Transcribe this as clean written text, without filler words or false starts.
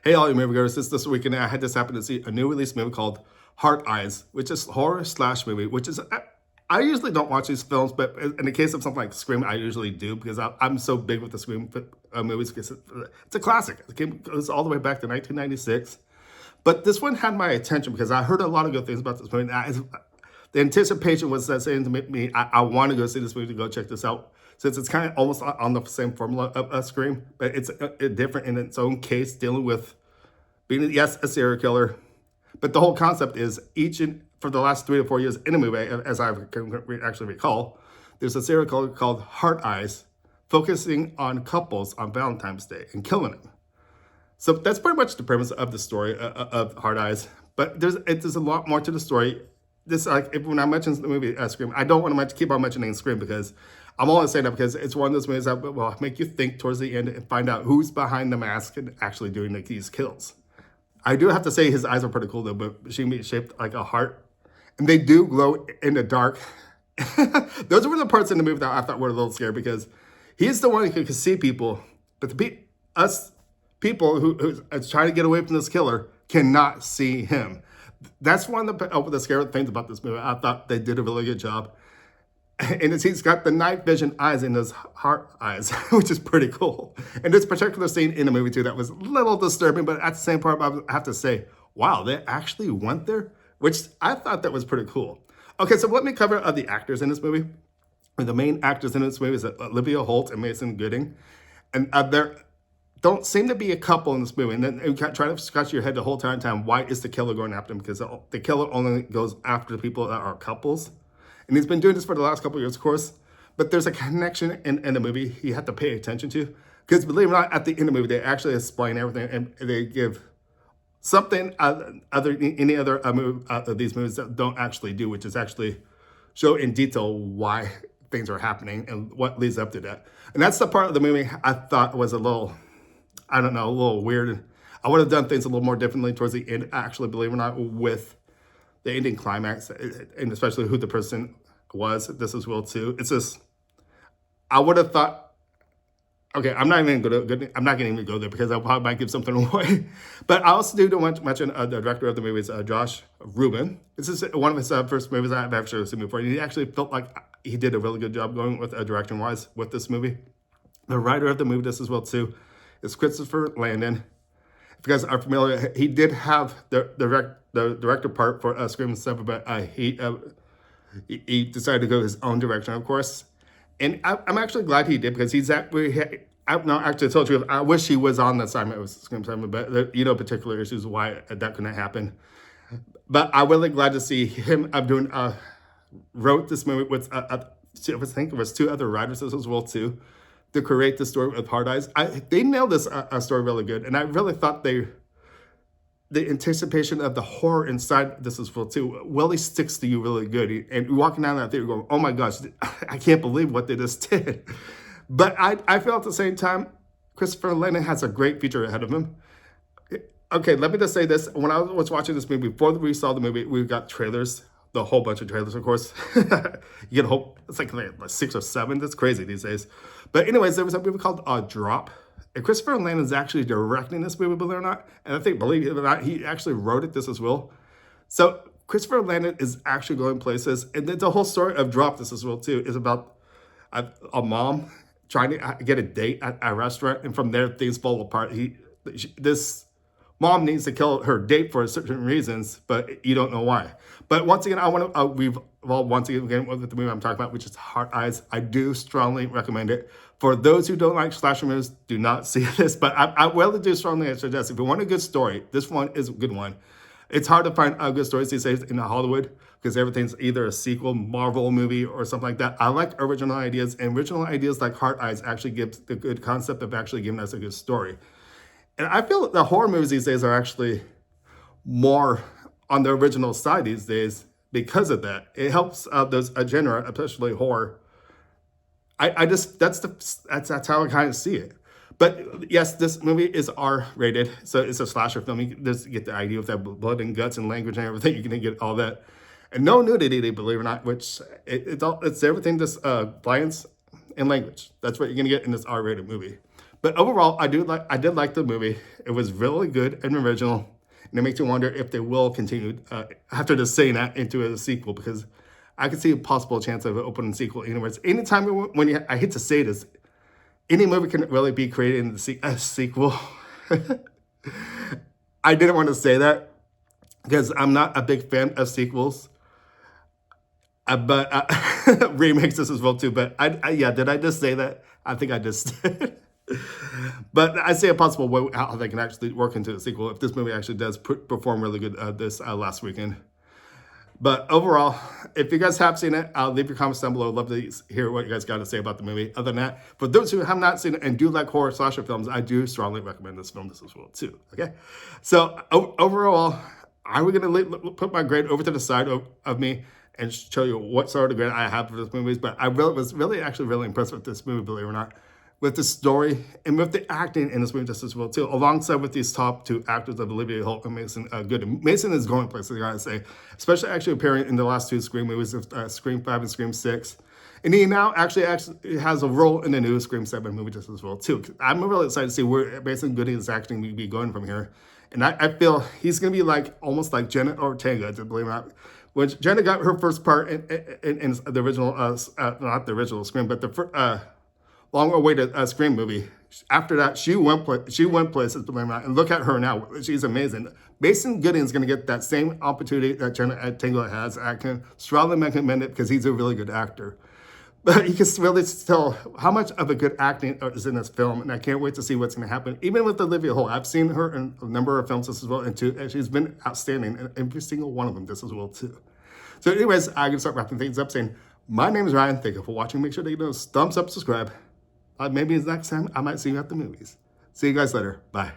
Hey, all you moviegoers, this weekend I had just happened to see a new release movie called Heart Eyes, which is horror slash movie, which is, I usually don't watch these films, but in the case of something like Scream, I usually do because I'm so big with the Scream movies because it's a classic. It goes all the way back to 1996. But this one had my attention because I heard a lot of good things about this movie. The anticipation was that saying to me, I want to go see this movie to go check this out. Since it's kind of almost on the same formula of Scream, but it's different in its own case, dealing with being, yes, a serial killer. But the whole concept is for the last 3 to 4 years in a movie, as I can actually recall, there's a serial killer called Heart Eyes focusing on couples on Valentine's Day and killing them. So that's pretty much the premise of the story of Hard Eyes. But there's a lot more to the story. This when I mention the movie Scream, I don't want to keep on mentioning Scream because I'm only saying that because it's one of those movies that will make you think towards the end and find out who's behind the mask and actually doing these kills. I do have to say his eyes are pretty cool though, but she shaped like a heart, and they do glow in the dark. Those were the parts in the movie that I thought were a little scary because he's the one who can see people, but us people who's trying to get away from this killer cannot see him. That's one of the scary things about this movie. I thought they did a really good job. And he's got the night vision eyes in his heart eyes, which is pretty cool. And this particular scene in the movie too, that was a little disturbing, but at the same part, I have to say, wow, they actually went there, which I thought that was pretty cool. Okay, so let me cover the actors in this movie. The main actors in this movie is Olivia Holt and Mason Gooding. And there don't seem to be a couple in this movie. And then you try to scratch your head the whole time, why is the killer going after them? Because the killer only goes after the people that are couples. And he's been doing this for the last couple of years, of course. But there's a connection in the movie you have to pay attention to. Because believe it or not, at the end of the movie, they actually explain everything. And they give something any other of these movies that don't actually do, which is actually show in detail why things are happening and what leads up to that. And that's the part of the movie I thought was a little, I don't know, a little weird. I would have done things a little more differently towards the end, actually, believe it or not, with the ending climax, and especially who the person was. This is Will too. It's just, I would have thought, okay, I'm not even going to even go there because I probably might give something away. But I also do want to mention the director of the movie is Josh Rubin. This is one of his first movies I've actually seen before. He actually felt like he did a really good job going with directing-wise with this movie. The writer of the movie, this as well too, is Christopher Landon. If you guys are familiar, he did have the director part for Scream 7, but he decided to go his own direction, of course. And I'm actually glad he did because actually, to tell the truth, I wish he was on the assignment with Scream 7, but particular issues why that couldn't happen. But I'm really glad to see him wrote this movie with, I think it was 2 other writers as well too, to create the story with Hard Eyes. They nailed this story really good, and I really thought the anticipation of the horror inside this as well too really sticks to you really good. And you're walking down that theater going, oh my gosh, I can't believe what they just did. But I feel at the same time, Christopher Landon has a great future ahead of him. Okay, let me just say this. When I was watching this movie, before we saw the movie, we got trailers, the whole bunch of trailers, of course. You get a whole, it's like 6 or 7. That's crazy these days. But anyways, there was a movie called Drop. And Christopher Landon is actually directing this movie, believe it or not. And I think, believe it or not, he actually wrote it this as well. So Christopher Landon is actually going places. And the whole story of Drop this as well too is about a mom trying to get a date at a restaurant. And from there, things fall apart. This mom needs to kill her date for certain reasons, but you don't know why. But once again, I want to once again with the movie I'm talking about, which is Heart Eyes. I do strongly recommend it. For those who don't like slasher movies, do not see this. But I really do strongly suggest, if you want a good story, this one is a good one. It's hard to find good stories these days in Hollywood because everything's either a sequel, Marvel movie, or something like that. I like original ideas, and original ideas like Heart Eyes actually gives the good concept of actually giving us a good story. And I feel the horror movies these days are actually more on the original side these days because of that. It helps those genre, especially horror. That's how I kind of see it. But yes, this movie is R-rated, so it's a slasher film. You just get the idea of that blood and guts and language and everything. You're gonna get all that, and no nudity, believe it or not. Which it's everything, just violence and language. That's what you're gonna get in this R-rated movie. But overall, I did like the movie. It was really good and original, and it makes you wonder if they will continue after just saying that into a sequel, because I could see a possible chance of an opening sequel. Anyways, anytime I hate to say this, any movie can really be created in a sequel. I didn't want to say that because I'm not a big fan of sequels, but remakes as well too. But yeah, did I just say that? I think I just did. But I see a possible way how they can actually work into a sequel if this movie actually does perform really good this last weekend. But overall, if you guys have seen it, leave your comments down below. I'd love to hear what you guys got to say about the movie. Other than that, for those who have not seen it and do like horror slasher films, I do strongly recommend this film as well too. Okay, so overall, I was gonna put my grade over to the side of me and show you what sort of grade I have for this movie. But I was actually really impressed with this movie, believe it or not, with the story and with the acting in this movie just as well too, alongside with these top two actors of Olivia Holt and Mason Goodman. Mason is going places, I gotta say, especially actually appearing in the last two Scream movies, Scream 5 and Scream 6. And he now actually has a role in the new Scream 7 movie just as well too. I'm really excited to see where Mason Goodman's acting will be going from here. And I feel he's gonna be like almost like Jenna Ortega, to believe it or not. When Jenna got her first part in the original, not the original Scream, but the long-awaited Scream movie. After that, she went places, believe it or not, and look at her now. She's amazing. Mason Gooding's going to get that same opportunity that Jenna Tango has. I can strongly recommend it because he's a really good actor. But you can really tell how much of a good acting is in this film, and I can't wait to see what's going to happen. Even with Olivia Holt, I've seen her in a number of films as well, and she's been outstanding in every single one of them just as well too. So anyways, I can start wrapping things up saying, my name is Ryan. Thank you for watching. Make sure to give those thumbs up, subscribe. Maybe next time I might see you at the movies. See you guys later. Bye.